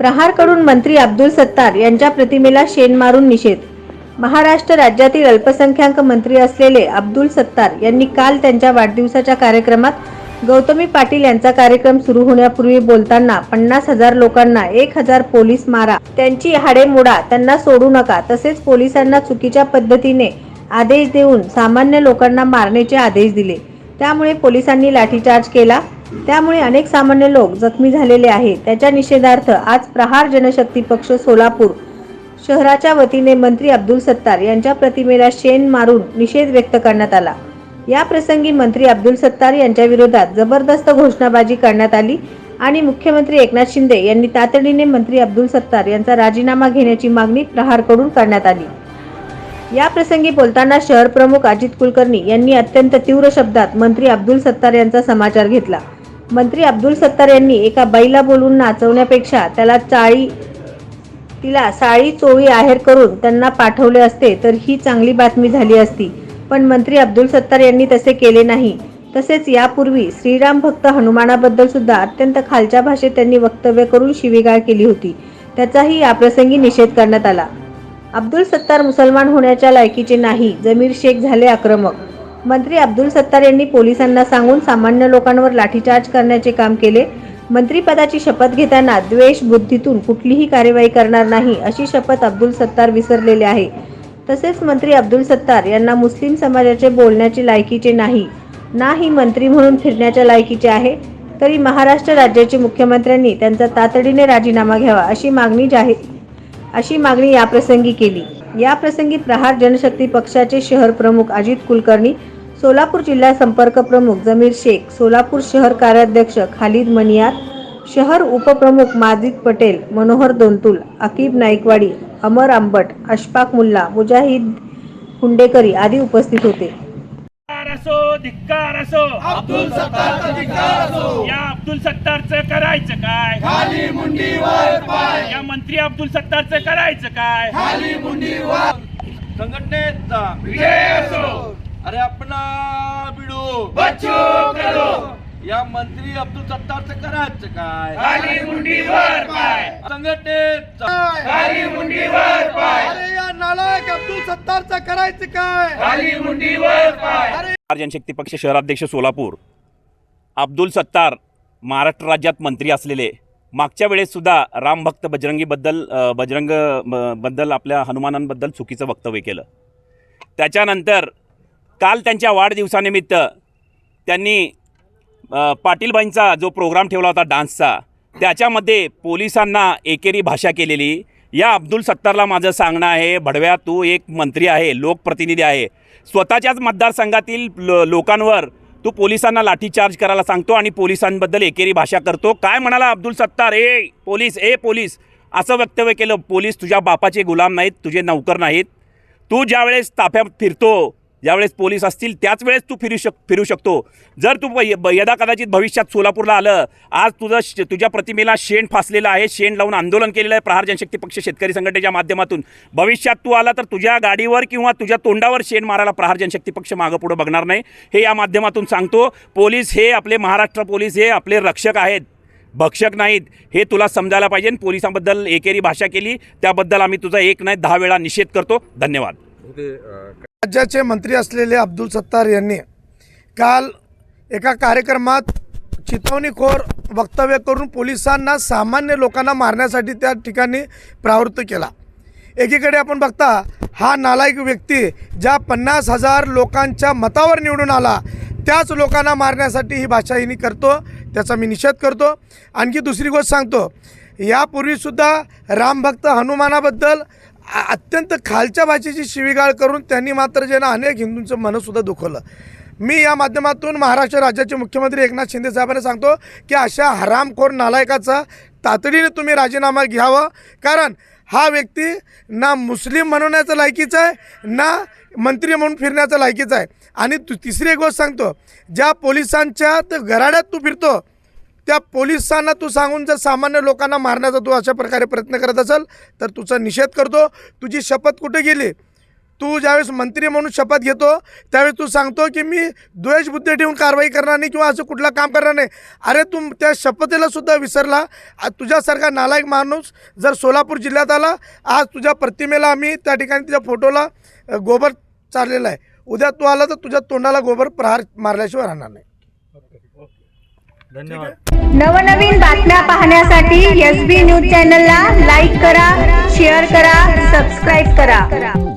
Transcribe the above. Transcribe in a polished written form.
प्रहारकडून मंत्री अब्दुल सत्तार यांच्या प्रतिमेला शेण मारून निषेध। महाराष्ट्र राज्यातील अल्पसंख्याक मंत्री असलेले अब्दुल सत्तार यांनी काल त्यांच्या वाढदिवसाच्या कार्यक्रमात गौतमी पाटील यांचा कार्यक्रम सुरू होण्यापूर्वी बोलताना 50,000 लोकांना 1,000 पोलीस मारा, त्यांची हाडे मोडा, त्यांना सोडू नका, तसेच पोलिसांना चुकीच्या पद्धतीने आदेश देऊन सामान्य लोकांना मारण्याचे आदेश दिले। त्यामुळे पोलिसांनी लाठीचार्ज केला, त्यामुळे अनेक सामान्य लोक जखमी झालेले आहेत। त्याच्या निषेधार्थ आज प्रहार जनशक्ती पक्ष सोलापूर शहराच्या वतीने मंत्री अब्दुल सत्तार यांच्या प्रतिमेला शेण मारून निषेध व्यक्त करण्यात आला। या प्रसंगी मंत्री अब्दुल सत्तार यांच्या विरोधात जबरदस्त घोषणाबाजी करण्यात आली आणि मुख्यमंत्री एकनाथ शिंदे यांनी तातडीने मंत्री अब्दुल सत्तार यांचा राजीनामा घेण्याची मागणी प्रहारकडून करण्यात आली। या प्रसंगी बोलताना शहर प्रमुख अजित कुलकर्णी यांनी अत्यंत तीव्र शब्दात मंत्री अब्दुल सत्तार यांचा समाचार घेतला। मंत्री अब्दुल सत्तार यांनी एका बाईला बोलून नाचवण्यापेक्षा तिला साडी चोळी आहेर करून त्यांना पाठवले असते तर ही चांगली बातमी झाली असती, पण मंत्री अब्दुल सत्तार यांनी तसे केले नाही। तसेच यापूर्वी श्रीराम भक्त हनुमानाबद्दल सुद्धा अत्यंत खालच्या भाषेत त्यांनी वक्तव्य करून शिवीगाळ केली होती, त्याचाही याप्रसंगी निषेध करण्यात आला। अब्दुल सत्तार मुसलमान होण्याच्या लायकीचे नाही, जमीर शेख झाले आक्रमक। मंत्री अब्दुल सत्तार यांनी पोलिसांना सांगून सामान्य लोकांवर लाठीचार्ज करण्याचे काम केले। मंत्रिपदाची शपथ घेताना द्वेष बुद्धीतून कुठलीही कार्यवाही करणार नाही अशी शपथ अब्दुल सत्तार विसरलेले आहे। तसेच मंत्री अब्दुल सत्तार यांना मुस्लिम समाजाचे बोलण्याचे लायकीचे नाही, ना ही मंत्री म्हणून फिरण्याच्या लायकीचे आहे। तरी महाराष्ट्र राज्याचे मुख्यमंत्र्यांनी त्यांचा तातडीने राजीनामा घ्यावा अशी मागणी याप्रसंगी केली। याप्रसंगी प्रहार जनशक्ती पक्षाचे शहर प्रमुख अजित कुलकर्णी, सोलापूर जिल्हा संपर्क प्रमुख जमीर शेख, सोलापूर शहर कार्याध्यक्ष खालिद मनियार, शहर उपप्रमुख माजिद पटेल, मनोहर दोंतुल, अकीब नाईकवाडी, अमर आंबट, अशफाक मुल्ला, मुजाहिद हुंडेकरी आदी उपस्थित होते। धिक्कार असो अब्दुल सत्तारचा धिक्कार असो, या अब्दुल सत्तारचं करायचं काय, खाली मुंडीवर पाय, या मंत्री अब्दुल सत्तारचं करायचं काय, खाली मुंडीवर। संघटनेचा विजय असो, अरे अपना बिडू बच्चू करो, या मंत्री अब्दुल सत्तारचं करायचं काय, खाली मुंडीवर पाय, संघटनेचा खाली मुंडीवर पाय, अरे या नालायक अब्दुल सत्तारचं करायचं काय, खाली मुंडीवर पाय। प्रहार जनशक्ती पक्ष शहराध्यक्ष सोलापूर अब्दुल सत्तार महाराष्ट्र राज्यात मंत्री असलेले, मागच्या वेळेस सुद्धा रामभक्त बजरंगबद्दल आपल्या हनुमानांबद्दल चुकीचं वक्तव्य केलं। त्याच्यानंतर काल त्यांच्या वाढदिवसानिमित्त त्यांनी पाटीलबाईंचा जो प्रोग्राम ठेवला होता डान्सचा, त्याच्यामध्ये पोलिसांना एकेरी भाषा केलेली। या अब्दुल सत्तारला माझं सांगणं आहे, भडव्या तू एक मंत्री आहे, लोकप्रतिनिधी आहे, स्वतःच्याच मतदारसंघातील लोकांवर तू पोलिसांना लाठीचार्ज करायला सांगतो आणि पोलिसांबद्दल एकेरी भाषा करतो। काय म्हणाला अब्दुल सत्तार, ए पोलीस असं वक्तव्य केलं। पोलीस तुझ्या बापाचे गुलाम नाहीत, तुझे नौकर नाहीत। तू ज्यावेळेस ताफ्यात फिरतो, ज्यावेळेस पोलीस असतील त्याच वेळेस तू फिरू शकतो। जर तू यदा कदाचित भविष्यात सोलापूरला आलं, आज तुझ्या प्रतिमेला शेण फासलेलं आहे, शेण लावून आंदोलन केलेलं आहे प्रहार जनशक्ती पक्ष शेतकरी संघटनेच्या माध्यमातून, भविष्यात तू आला तर तुझ्या गाडीवर किंवा तुझ्या तोंडावर शेण मारायला प्रहार जनशक्ती पक्ष मागं पुढं बघणार नाही, हे या माध्यमातून सांगतो। पोलीस हे आपले महाराष्ट्र पोलीस हे आपले रक्षक आहेत, भक्षक नाहीत, हे तुला समजायला पाहिजे। पोलिसांबद्दल एकेरी भाषा केली त्याबद्दल आम्ही तुझा एक नाही 10 वेळा निषेध करतो। धन्यवाद। राज्याचे मंत्री असलेले अब्दुल सत्तार यांनी काल एका कार्यक्रमात चिथावणीखोर वक्तव्य करून पोलिसांना सामान्य लोकांना मारण्यासाठी त्या ठिकाणी प्रवृत्त केला। एकीकडे आपण बघता हा नालायक व्यक्ती ज्या 50,000 लोकांच्या मतावर निवडून आला, त्याच लोकांना मारण्यासाठी ही भाषा हिनी करतो, त्याचा मी निषेध करतो। आणखी दुसरी गोष्ट सांगतो, यापूर्वीसुद्धा रामभक्त हनुमानाबद्दल अत्यंत खालच्या भाषेची शिवीगाळ करून त्यांनी मात्र जे ना अनेक हिंदूंचं मनसुद्धा दुखवलं। मी या माध्यमातून महाराष्ट्र राज्याचे मुख्यमंत्री एकनाथ शिंदे साहेबांना सांगतो की अशा हरामखोर नालायकाचा तातडीने तुम्ही राजीनामा घ्यावा, कारण हा व्यक्ती ना मुस्लिम म्हणण्याचं लायकीचा आहे, ना मंत्री म्हणून फिरण्याचं लायकीचा आहे। आणि तिसरी एक गोष्ट सांगतो, ज्या पोलिसांच्या गराड्यात तू फिरतो त्या पोलिसांना तू सांगून जर सामान्य लोकांना मारण्याचा तू अशा प्रकारे प्रयत्न करत असेल तर तुझा निषेध करतो। तुझी शपथ कुठे गेली? तू ज्यावेळेस मंत्री म्हणून शपथ घेतो त्यावेळेस तू सांगतो की मी द्वेषबुद्धी ठेवून कारवाई करणार नाही किंवा असं कुठलं काम करणार नाही. अरे तू त्या शपथेला सुद्धा विसरला. तुझ्यासारखा नालायक माणूस जर सोलापूर जिल्ह्यात आला, आज तुझ्या प्रतिमेला आम्ही त्या ठिकाणी तुझ्या फोटोला गोबर चाललेला आहे, उद्या तू आला तर तुझ्या तोंडाला गोबर प्रहार मारल्याशिवाय राहणार नाही. नवनवीन बातम्या पाहण्यासाठी SB न्यूज चॅनलला लाईक करा, शेअर करा, सबस्क्राईब करा.